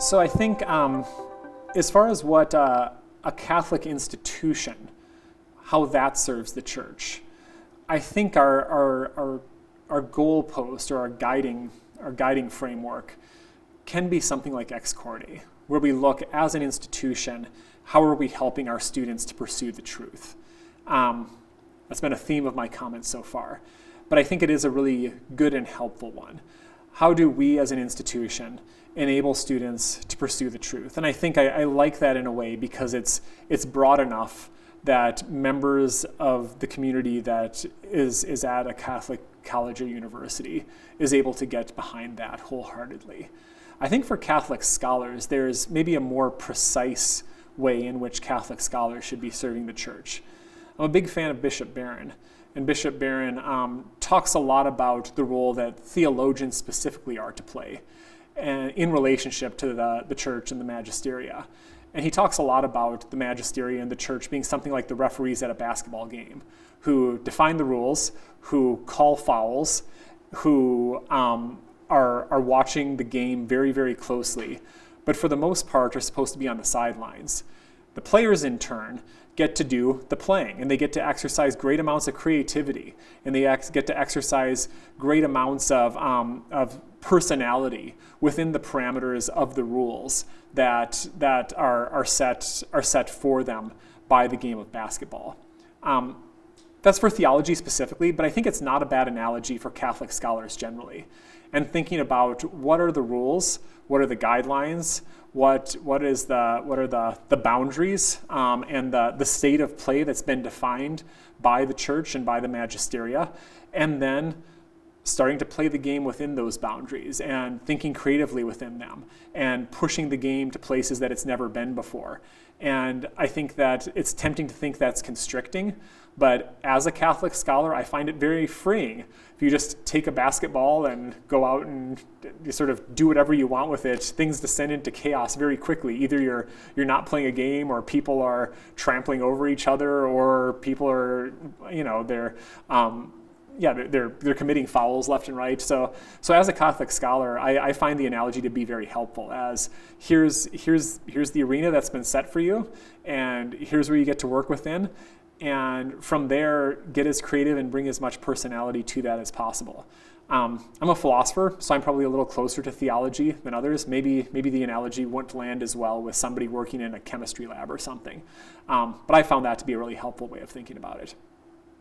So I think as far as what a Catholic institution, how that serves the church, I think our goalpost or our guiding framework can be something like Ex Corde, where we look as an institution, how are we helping our students to pursue the truth? That's been a theme of my comments so far, but I think it is a really good and helpful one. How do we as an institution enable students to pursue the truth? And I think I like that in a way because it's broad enough that members of the community that is at a Catholic college or university is able to get behind that wholeheartedly. I think for Catholic scholars, there's maybe a more precise way in which Catholic scholars should be serving the church. I'm a big fan of Bishop Barron, and Bishop Barron talks a lot about the role that theologians specifically are to play and in relationship to the church and the magisteria. And he talks a lot about the magisteria and the church being something like the referees at a basketball game, who define the rules, who call fouls, who are watching the game very, very closely, but for the most part are supposed to be on the sidelines. The players, in turn, get to do the playing, and they get to exercise great amounts of creativity, and they get to exercise great amounts of personality within the parameters of the rules that are set for them by the game of basketball. That's for theology specifically, but I think it's not a bad analogy for Catholic scholars generally. And thinking about what are the rules, what are the guidelines, what are the boundaries and the state of play that's been defined by the church and by the magisteria, and then starting to play the game within those boundaries and thinking creatively within them and pushing the game to places that it's never been before. And I think that it's tempting to think that's constricting, but as a Catholic scholar, I find it very freeing. If you just take a basketball and go out and you sort of do whatever you want with it, things descend into chaos very quickly. Either you're not playing a game, or people are trampling over each other, or people are, they're committing fouls left and right. So as a Catholic scholar, I find the analogy to be very helpful. As here's the arena that's been set for you, and here's where you get to work within. And from there, get as creative and bring as much personality to that as possible. I'm a philosopher, so I'm probably a little closer to theology than others. Maybe the analogy wouldn't land as well with somebody working in a chemistry lab or something. But I found that to be a really helpful way of thinking about it.